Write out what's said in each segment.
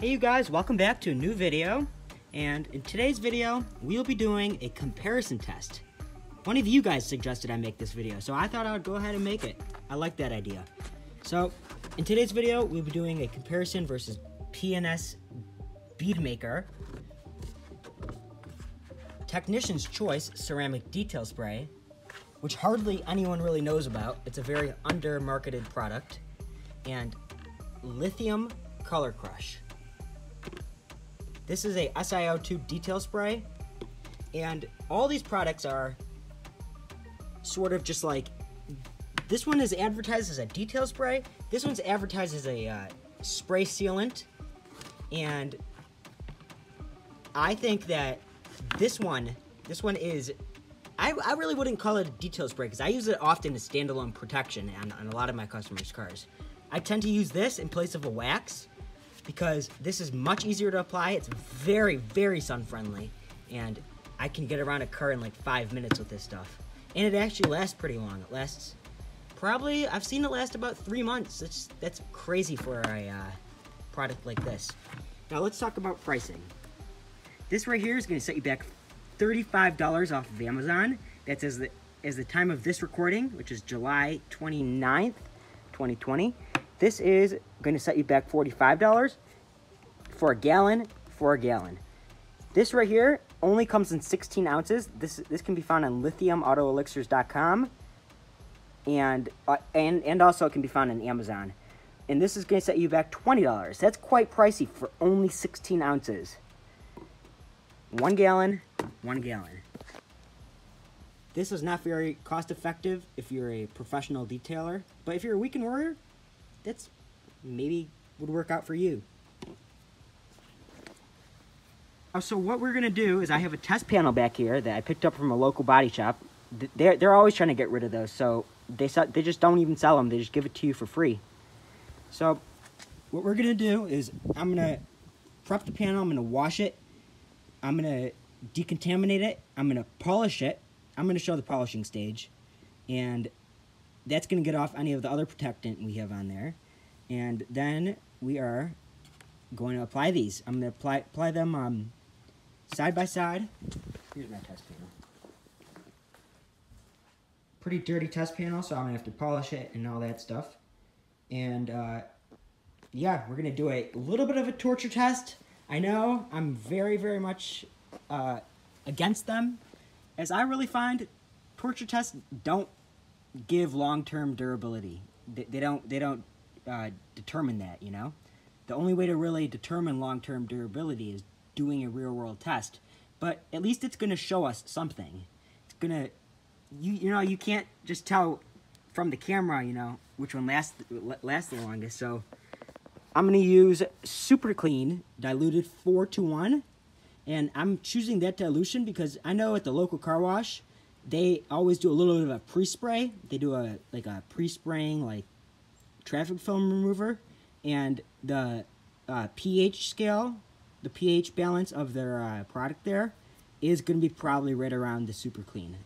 Hey you guys, welcome back to a new video. And in today's video, we'll be doing a comparison test. One of you guys suggested I make this video, so I thought I would go ahead and make it. I like that idea. So in today's video, we'll be doing a comparison versus P&S Beadmaker Technician's Choice Ceramic Detail Spray, which hardly anyone really knows about. It's a very under-marketed product. And Lithium Color Crush. This is a SiO2 detail spray, and all these products are sort of just like, this one is advertised as a detail spray, this one's advertised as a spray sealant, and I think that this one is, I really wouldn't call it a detail spray because I use it often as standalone protection on a lot of my customers' cars. I tend to use this in place of a wax because this is much easier to apply. It's very, very sun friendly, and I can get around a car in like 5 minutes with this stuff. And it actually lasts pretty long. It lasts probably, I've seen it last about 3 months. That's crazy for a product like this. Now let's talk about pricing. This right here is going to set you back $35 off of Amazon. That's as the time of this recording, which is July 29th, 2020. This is going to set you back $45 for a gallon. This right here only comes in 16 ounces. This can be found on lithiumautoelixirs.com, and also it can be found on Amazon. And this is going to set you back $20. That's quite pricey for only 16 ounces. 1 gallon. This is not very cost effective if you're a professional detailer, but if you're a weekend warrior, that's maybe would work out for you. So what we're gonna do is I have a test panel back here that I picked up from a local body shop. They're always trying to get rid of those, so they just don't even sell them. They just give it to you for free. So what we're gonna do is I'm gonna prep the panel. I'm gonna wash it. I'm gonna decontaminate it. I'm gonna polish it. I'm gonna show the polishing stage, and that's going to get off any of the other protectant we have on there. And then we are going to apply these. I'm going to apply them side by side. Here's my test panel. Pretty dirty test panel, so I'm going to have to polish it and all that stuff. And yeah, we're going to do a little bit of a torture test. I know I'm very, very much against them, as I really find torture tests don't give long-term durability. They don't determine that, you know. The only way to really determine long-term durability is doing a real-world test. But at least it's going to show us something. It's gonna, you know, you can't just tell from the camera, you know, which one lasts the longest. So I'm going to use Super Clean diluted 4:1, and I'm choosing that dilution because I know at the local car wash they always do a little bit of a pre-spray. They do a pre-spraying like traffic film remover, and the pH scale, the pH balance of their product there is going to be probably right around the Super Clean.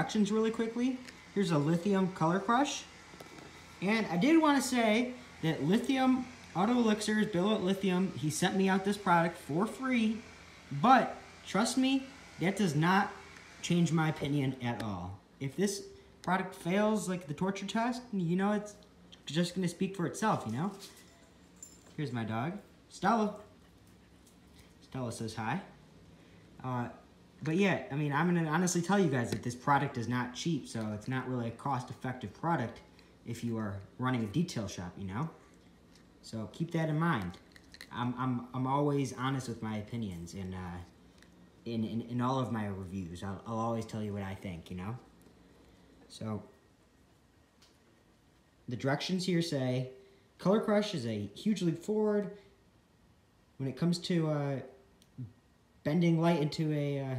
directions really quickly. Here's a Lithium color crush. And I did want to say that Lithium Auto Elixirs, Bill at Lithium, he sent me out this product for free, but trust me, that does not change my opinion at all. If this product fails like the torture test, you know, it's just going to speak for itself, you know? Here's my dog, Stella. Stella says hi. But yeah, I mean, I'm going to honestly tell you guys that this product is not cheap, so it's not really a cost-effective product if you are running a detail shop, you know? So keep that in mind. I'm always honest with my opinions, and in all of my reviews, I'll always tell you what I think, you know? So, the directions here say, Color Crush is a huge leap forward when it comes to bending light into a,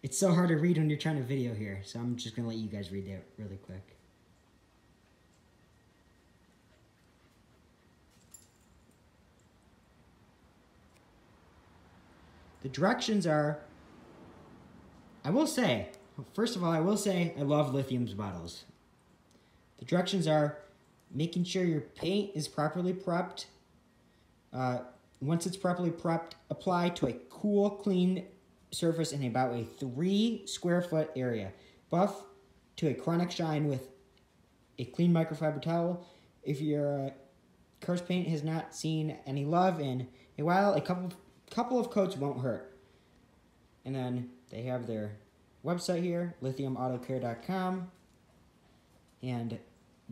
it's so hard to read when you're trying to video here, so I'm just going to let you guys read that really quick. The directions are, I will say, first of all, I will say I love Lithium's bottles. The directions are making sure your paint is properly prepped. Once it's properly prepped, apply to a cool, clean surface in about a 3 square foot area. Buff to a chronic shine with a clean microfiber towel. If your car's paint has not seen any love in a while, a couple of coats won't hurt. And then they have their website here, lithiumautocare.com. And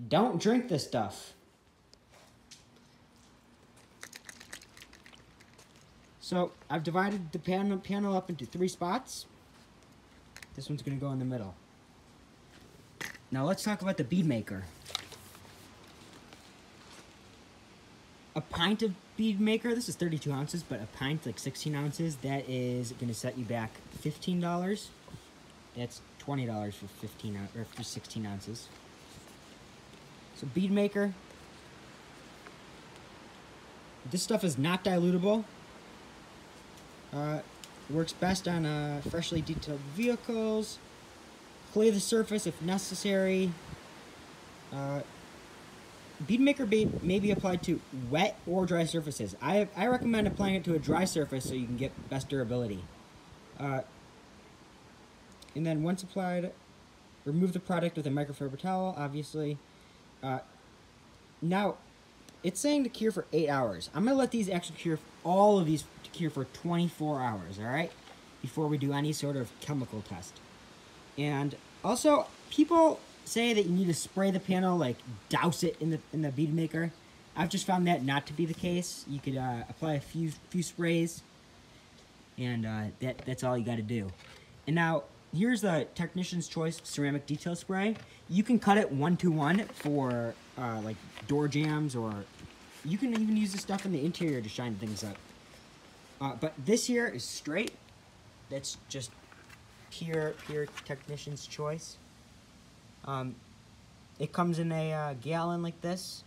don't drink this stuff. So I've divided the panel up into 3 spots. This one's going to go in the middle. Now let's talk about the Beadmaker. A pint of Beadmaker, this is 32 ounces, but a pint, like 16 ounces, that is going to set you back $15. That's $20 for 16 ounces. So Beadmaker, this stuff is not dilutable. Works best on freshly detailed vehicles. Clay the surface if necessary. Beadmaker may be applied to wet or dry surfaces. I recommend applying it to a dry surface so you can get best durability. And then once applied, remove the product with a microfiber towel, obviously. Now, it's saying to cure for 8 hours. I'm going to let these actually cure, all of these to cure for 24 hours, all right? Before we do any sort of chemical test. And also, people say that you need to spray the panel, like douse it in the Beadmaker. I've just found that not to be the case. You could apply a few sprays, and that's all you got to do. And now here's the Technician's Choice Ceramic Detail Spray. You can cut it 1-to-1 for like door jambs, or you can even use this stuff in the interior to shine things up. But this here is straight. That's just pure Technician's Choice. It comes in a gallon like this.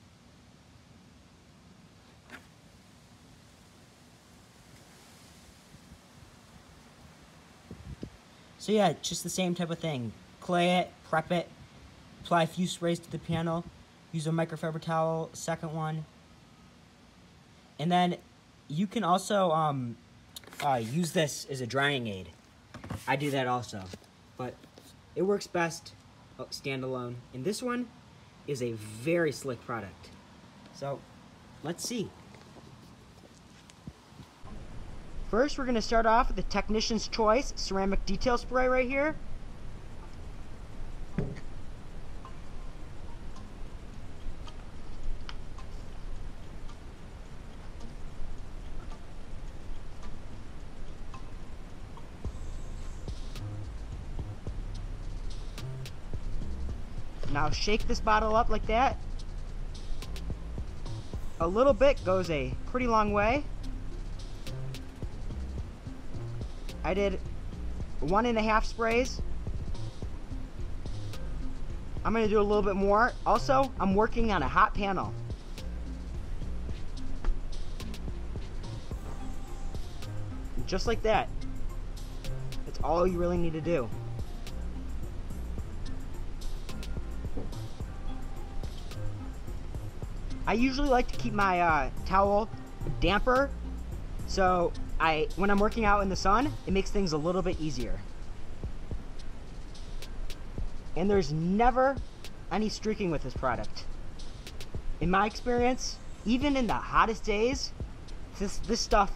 So yeah, just the same type of thing. Clay it, prep it, apply a few sprays to the panel, use a microfiber towel, second one. And then you can also use this as a drying aid. I do that also, but it works best standalone. And this one is a very slick product. So let's see. First, we're going to start off with the Technician's Choice Ceramic Detail Spray right here. Now shake this bottle up like that. A little bit goes a pretty long way. I did 1.5 sprays. I'm going to do a little bit more. Also, I'm working on a hot panel. Just like that. That's all you really need to do. I usually like to keep my towel damper, so when I'm working out in the sun, it makes things a little bit easier. And there's never any streaking with this product. In my experience, even in the hottest days, this stuff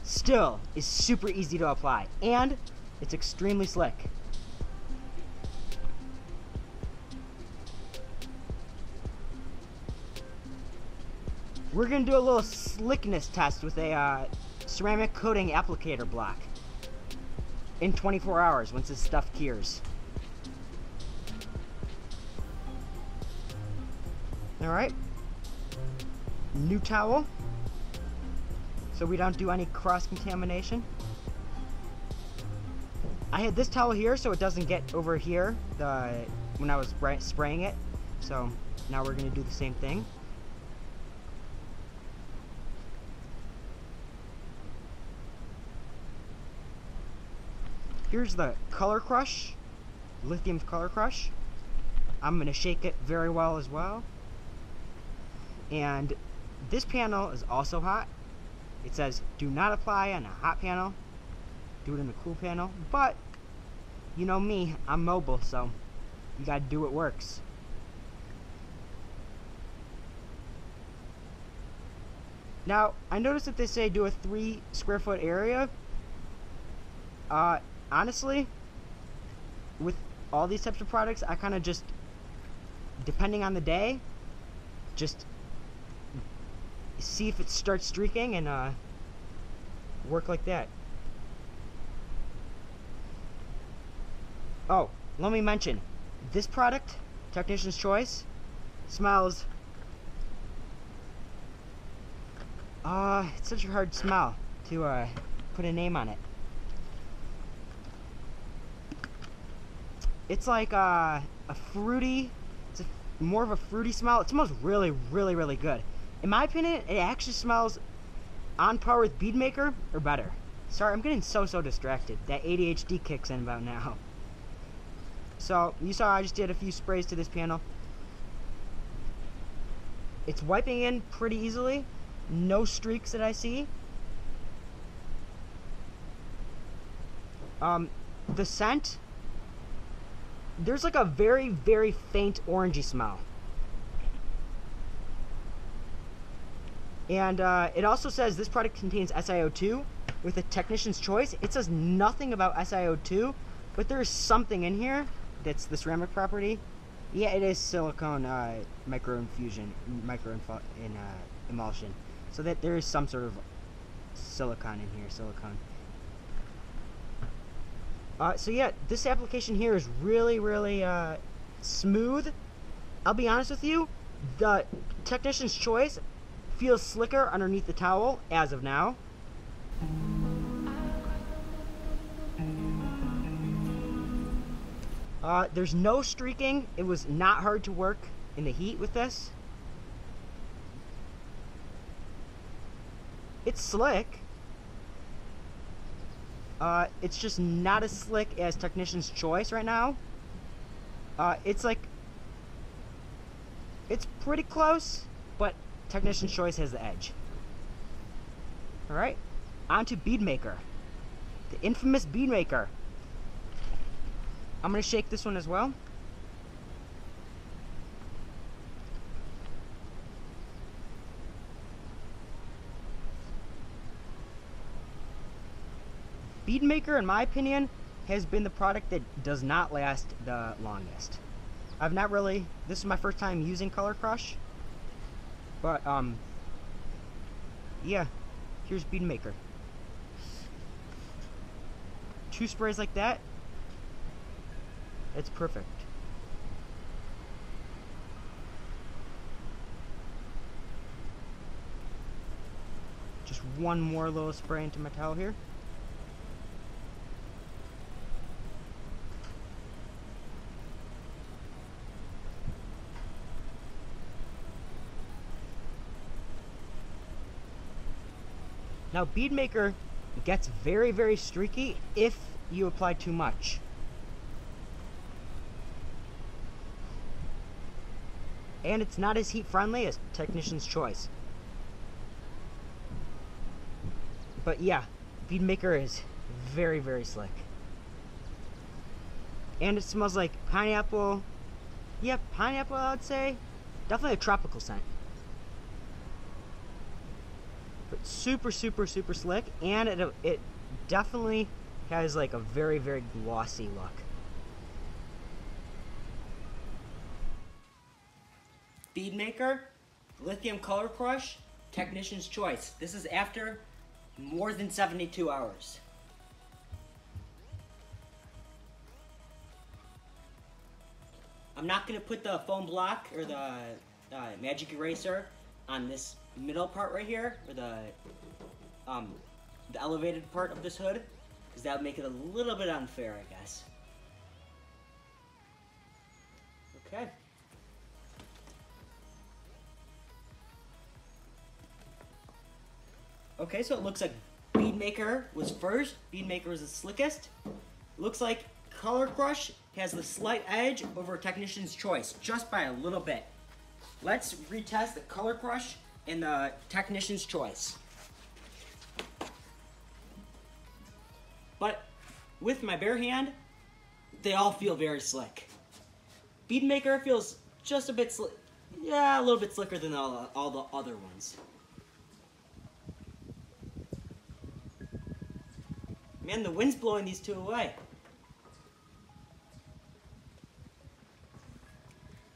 still is super easy to apply, and it's extremely slick. We're gonna do a little slickness test with a ceramic coating applicator block in 24 hours once this stuff cures. Alright, new towel, so we don't do any cross-contamination. I had this towel here so it doesn't get over here when I was spraying it, so now we're going to do the same thing. Here's the Color Crush, Lithium's Color Crush. I'm going to shake it very well as well. And this panel is also hot. It says do not apply on a hot panel, do it in a cool panel, but you know me, I'm mobile, so you gotta do what works. Now, I noticed that they say do a 3 square foot area. Honestly, with all these types of products, I kind of just, depending on the day, just see if it starts streaking and work like that. Oh, let me mention, this product, Technician's Choice, smells, it's such a hard smell to put a name on it. It's like a fruity, more of a fruity smell. It smells really, really, really good. In my opinion, it actually smells on par with Beadmaker or better. Sorry, I'm getting so distracted. That ADHD kicks in about now. So, you saw I just did a few sprays to this panel. It's wiping in pretty easily. No streaks that I see. The scent, there's like a very, very faint orangey smell. And it also says this product contains SiO2 with a Technician's Choice. It says nothing about SiO2, but there's something in here that's the ceramic property. Yeah, it is silicone emulsion. So that there is some sort of silicone in here, so yeah, this application here is really, really smooth. I'll be honest with you, the Technician's Choice feels slicker underneath the towel as of now. There's no streaking. It was not hard to work in the heat with this. It's slick. It's just not as slick as Technician's Choice right now. It's pretty close, but Technician's Choice has the edge. Alright, on to Beadmaker. The infamous Beadmaker. I'm going to shake this one as well. Beadmaker, in my opinion, has been the product that does not last the longest. I've not really, this is my first time using Color Crush, but yeah, here's Beadmaker. 2 sprays like that, it's perfect. Just one more little spray into my towel here. Now, Beadmaker gets very, very streaky if you apply too much. And it's not as heat friendly as Technician's Choice. But yeah, Beadmaker is very, very slick. And it smells like pineapple. Yeah, pineapple, I would say. Definitely a tropical scent. But super, super, super slick. And it definitely has like a very, very glossy look. Beadmaker, Lithium Color Crush, Technician's Choice. This is after more than 72 hours. I'm not going to put the foam block or the magic eraser on this middle part right here, or the elevated part of this hood, because that would make it a little bit unfair, I guess. Okay. Okay, so it looks like Beadmaker was first. Beadmaker was the slickest. Looks like Color Crush has the slight edge over Technician's Choice, just by a little bit. Let's retest the Color Crush and the Technician's Choice. But with my bare hand, they all feel very slick. Beadmaker feels just a bit slick. Yeah, a little bit slicker than all the other ones. Man, the wind's blowing these two away.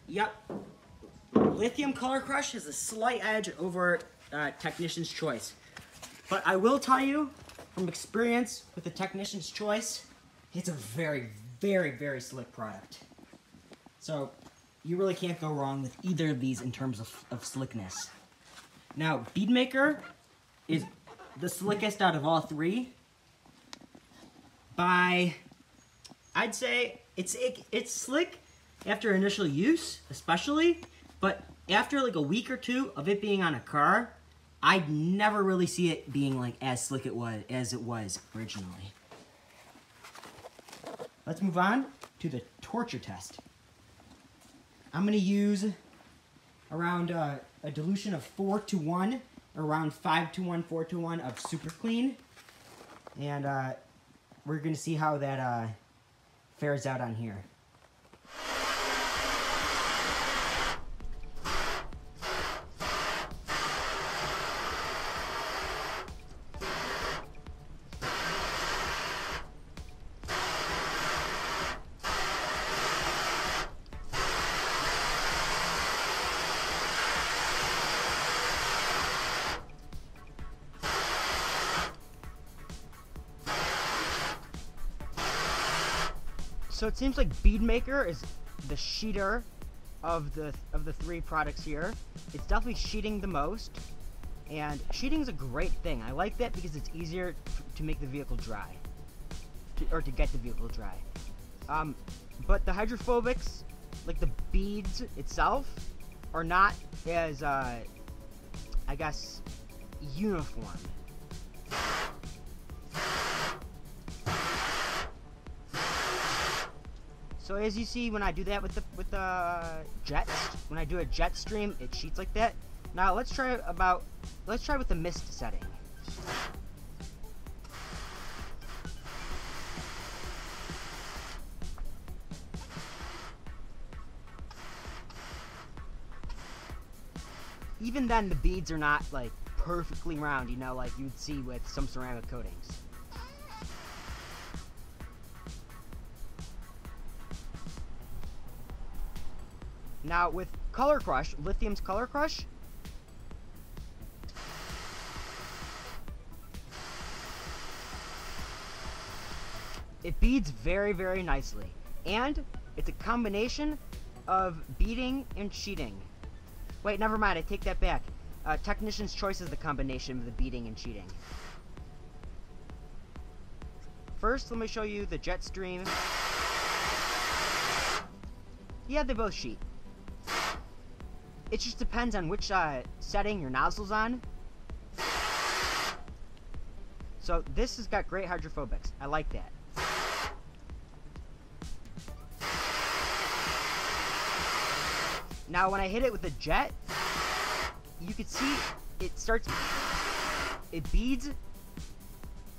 Yep. Lithium Color Crush has a slight edge over Technician's Choice. But I will tell you, from experience with the Technician's Choice, it's a very, very, very slick product. So, you really can't go wrong with either of these in terms of slickness. Now, Beadmaker is the slickest out of all three. I'd say it's slick after initial use, especially, but after like a week or two of it being on a car, I'd never really see it being like as slick as it was originally. Let's move on to the torture test. I'm going to use around a dilution of 4:1, around 5:1, 4:1 of Super Clean, and we're going to see how that fares out on here. So it seems like Beadmaker is the sheeter of the three products here. It's definitely sheeting the most, and sheeting is a great thing. I like that because it's easier to make the vehicle dry, or to get the vehicle dry. But the hydrophobics, like the beads itself, are not as I guess uniform. So as you see, when I do that with the jets, when I do a jet stream, it sheets like that. Now let's try with the mist setting. Even then, the beads are not like perfectly round, you know, like you'd see with some ceramic coatings. Now with Color Crush, Lithium's Color Crush, it beads very, very nicely. And it's a combination of beading and sheeting. Wait, never mind, I take that back. Technician's Choice is the combination of the beading and sheeting. First, let me show you the jet stream. Yeah, they both sheet. It just depends on which setting your nozzle's on. So this has got great hydrophobics. I like that. Now when I hit it with the jet, you can see it beads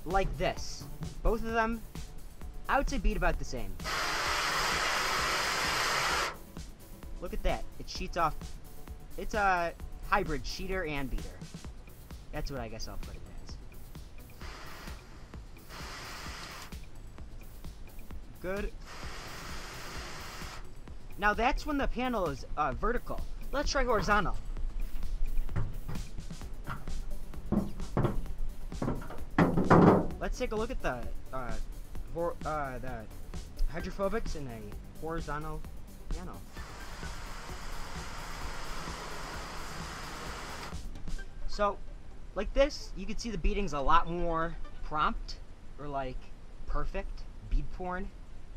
like this. Both of them, I would say, bead about the same. Look at that. It sheets off. It's a hybrid sheeter and beater. That's what I guess I'll put it as. Good. Now that's when the panel is vertical. Let's try horizontal. Let's take a look at the hydrophobics in a horizontal panel. So, like this, you can see the beading's a lot more prompt, or like perfect, bead porn,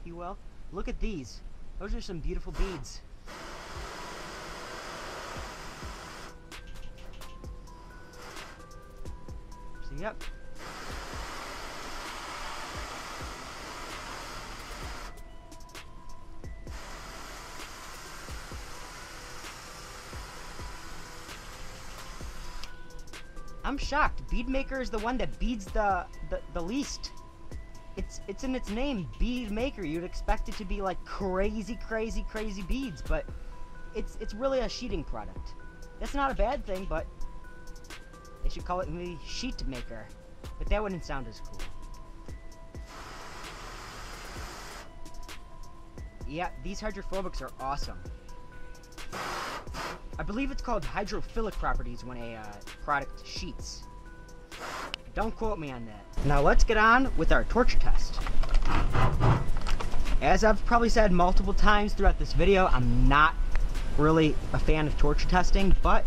if you will. Look at these. Those are some beautiful beads. So, yep. I'm shocked. Beadmaker is the one that beads the least. It's in its name, Beadmaker. You'd expect it to be like crazy beads, but it's really a sheeting product. That's not a bad thing, but they should call it maybe sheet maker. But that wouldn't sound as cool. Yeah, these hydrophobics are awesome. I believe it's called hydrophilic properties when a product sheets. Don't quote me on that. Now let's get on with our torture test. As I've probably said multiple times throughout this video, I'm not really a fan of torture testing, but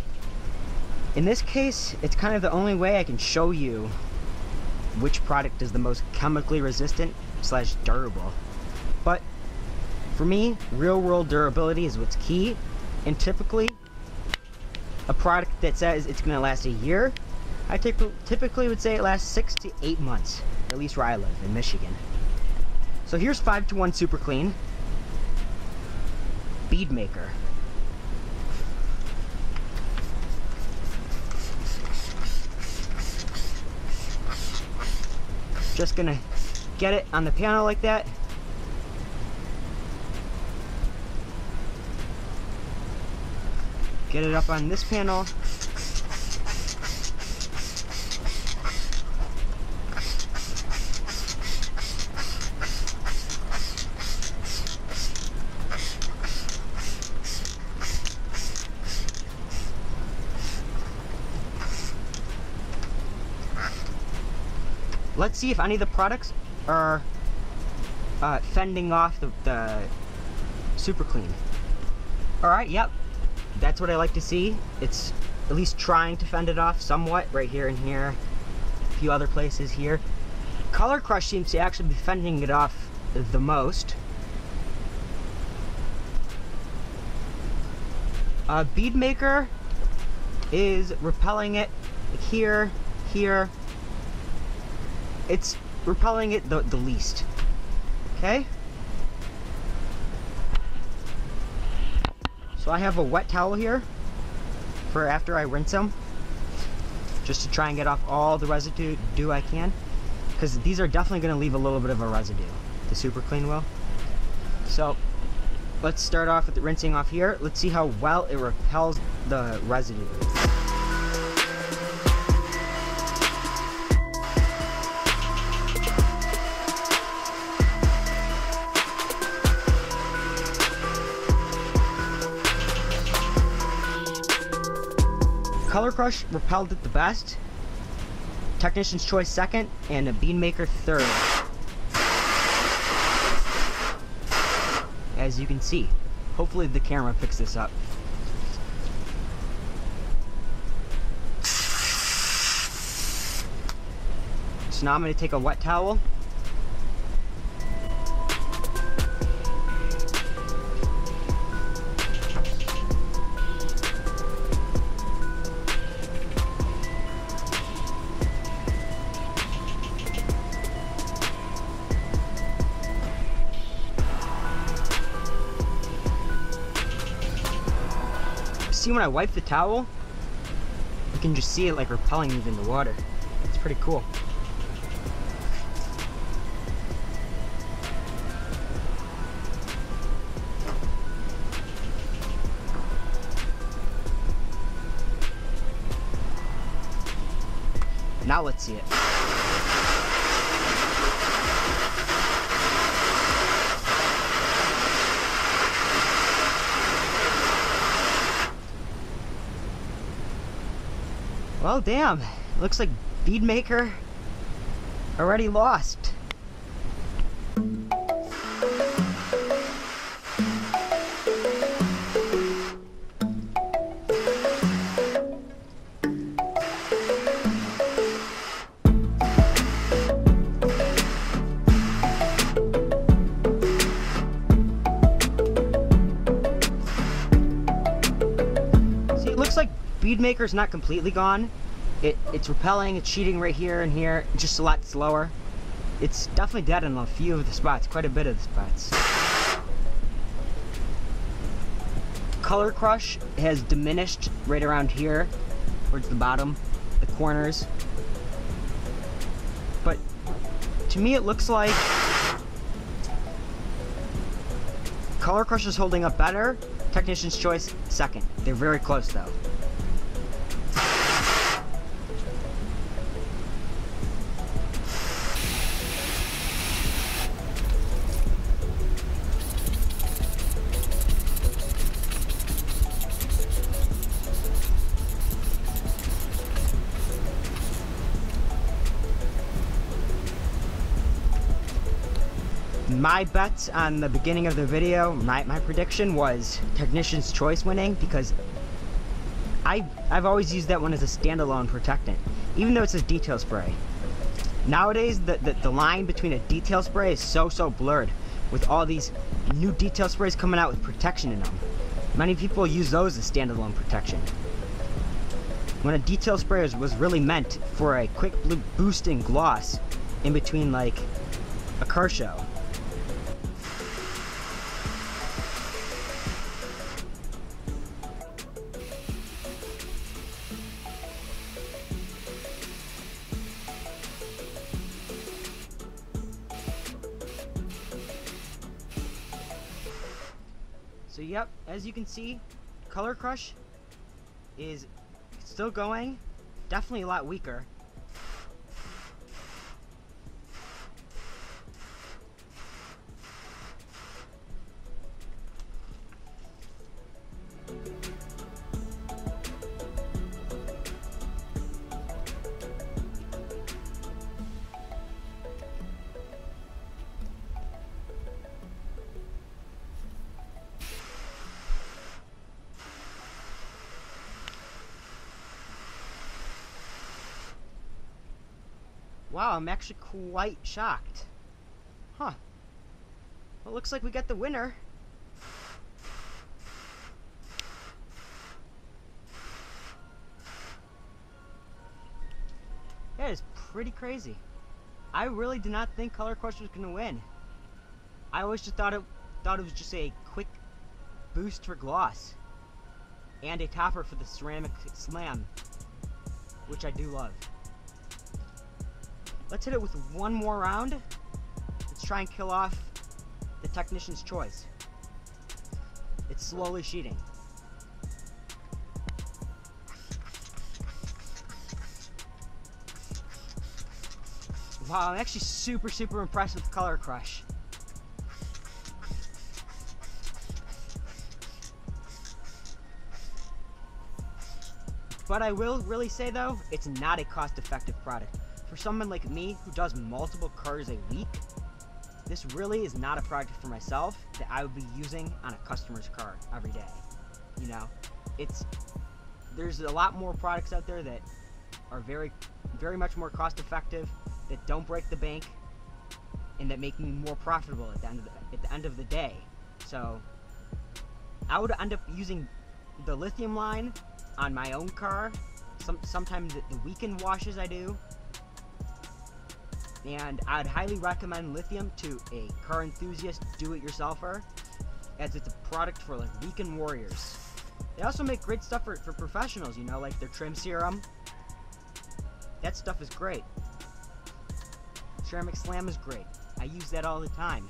in this case, it's kind of the only way I can show you which product is the most chemically resistant / durable. But for me, real world durability is what's key, and typically a product that says it's going to last a year, I typically would say it lasts 6 to 8 months, at least where I live, in Michigan. So here's 5-to-1 Super Clean Beadmaker. Just gonna get it on the panel like that. Get it up on this panel. Let's see if any of the products are fending off the Super Clean. Alright, yep. That's what I like to see. It's at least trying to fend it off somewhat, right here and here. A few other places here. Color Crush seems to actually be fending it off the most. Beadmaker is repelling it here, here. It's repelling it the least. Okay? So I have a wet towel here for after I rinse them, just to try and get off all the residue I can, because these are definitely going to leave a little bit of a residue. The Super Clean will. So let's start off with the rinsing off here. Let's see how well it repels the residue. Color Crush repelled it the best, Technician's Choice second, and a Beadmaker third. As you can see. Hopefully the camera picks this up. So now I'm going to take a wet towel. see when I wipe the towel, you can just see it like repelling even the water. It's pretty cool. Now let's see it. Well, damn. Looks like Beadmaker already lost. Looks like Beadmaker's not completely gone. It's repelling, it's cheating right here and here, just a lot slower. It's definitely dead in a few of the spots, quite a bit of the spots. Color crush has diminished right around here, towards the bottom, the corners. But to me it looks like Color crush is holding up better. Technician's choice, second. They're very close though. My bets on the beginning of the video, my prediction was Technician's Choice winning because I've always used that one as a standalone protectant, even though it says detail spray. Nowadays, the line between a detail spray is so blurred with all these new detail sprays coming out with protection in them. Many people use those as standalone protection, when a detail spray was really meant for a quick boost in gloss in between like a car show. So yep, as you can see, Color Crush is still going, definitely a lot weaker. Wow, I'm actually quite shocked. Huh. Well, it looks like we got the winner. That is pretty crazy. I really did not think Color Crush was gonna win. I always just thought it was just a quick boost for gloss and a topper for the ceramic slam, which I do love. Let's hit it with one more round. Let's try and kill off the Technician's Choice. It's slowly sheeting. Wow, I'm actually super impressed with Color Crush. But I will really say though, it's not a cost-effective product. For someone like me who does multiple cars a week, this really is not a product for myself that I would be using on a customer's car every day. You know, there's a lot more products out there that are very much more cost effective, that don't break the bank, and that make me more profitable at the end of the day. So I would end up using the Lithium line on my own car. Sometimes the weekend washes I do. And I'd highly recommend Lithium to a car enthusiast do-it-yourselfer, as it's a product for like weekend warriors. They also make great stuff for professionals, you know, like their trim serum. That stuff is great. Ceramic Slam is great. I use that all the time.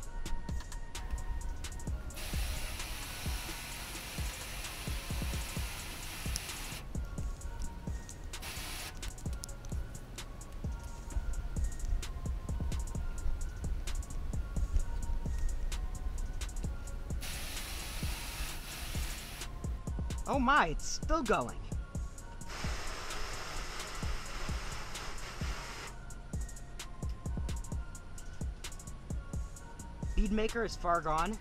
Oh my, it's still going. Beadmaker is far gone.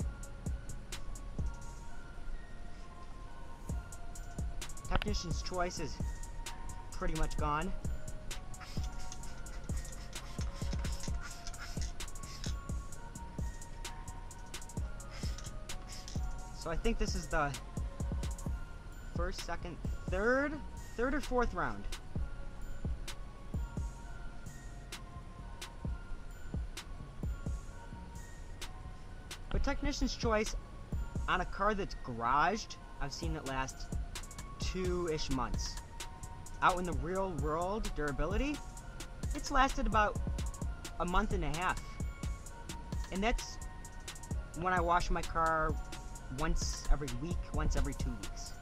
Technician's Choice is pretty much gone. So I think this is the first, second, third or fourth round. But Technician's Choice, on a car that's garaged, I've seen it last 2-ish months. Out in the real world, durability, it's lasted about a month and a half. And that's when I wash my car once every week, once every 2 weeks.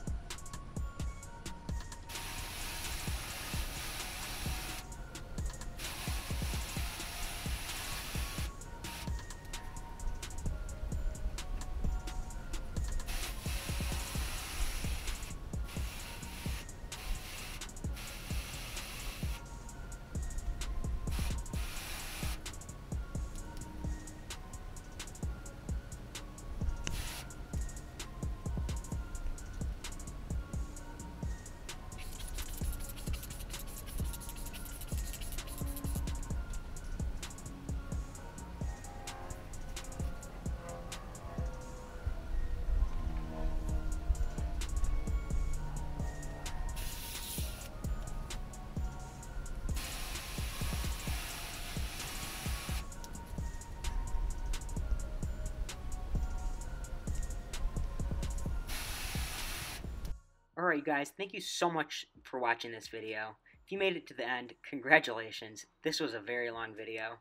Alright you guys, thank you so much for watching this video. If you made it to the end, congratulations. This was a very long video.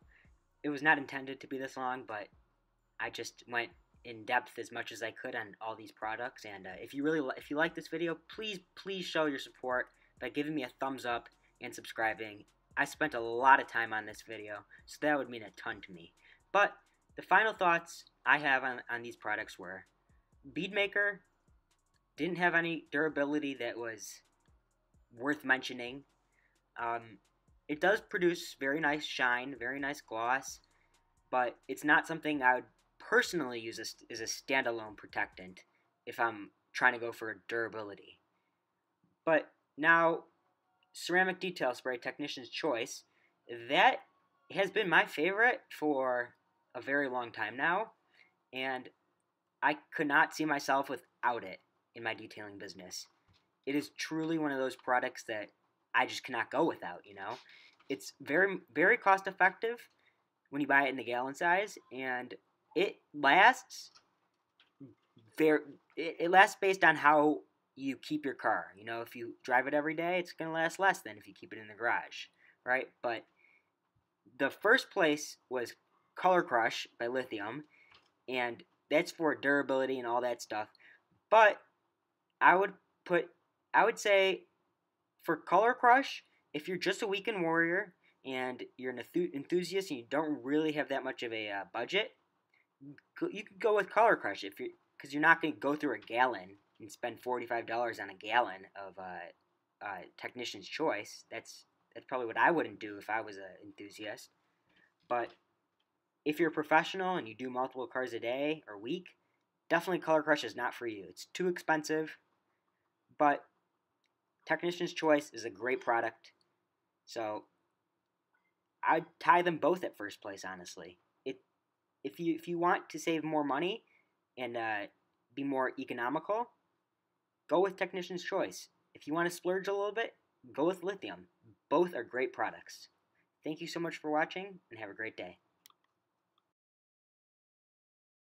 It was not intended to be this long, but I just went in depth as much as I could on all these products. And if you like this video, please show your support by giving me a thumbs up and subscribing. I spent a lot of time on this video, so that would mean a ton to me. But the final thoughts I have on these products were: Beadmaker didn't have any durability that was worth mentioning. It does produce very nice shine, very nice gloss, but it's not something I would personally use as a standalone protectant if I'm trying to go for durability. But now, Ceramic Detail Spray Technician's Choice, that has been my favorite for a very long time now, and I could not see myself without it in my detailing business. It is truly one of those products that I just cannot go without, you know. It's very, very cost effective when you buy it in the gallon size, and it lasts it lasts based on how you keep your car. You know, if you drive it every day, it's going to last less than if you keep it in the garage, right? But the first place was Color Crush by Lithium, and that's for durability and all that stuff. But I would say for Color Crush, if you're just a weekend warrior and you're an enthusiast and you don't really have that much of a budget, you could go with Color Crush because you're not going to go through a gallon and spend $45 on a gallon of Technician's Choice. That's probably what I wouldn't do if I was an enthusiast. But if you're a professional and you do multiple cars a day or week, definitely Color Crush is not for you. It's too expensive. But Technician's Choice is a great product, so I'd tie them both at first place, honestly. If you want to save more money and be more economical, go with Technician's Choice. If you want to splurge a little bit, go with Lithium. Both are great products. Thank you so much for watching, and have a great day.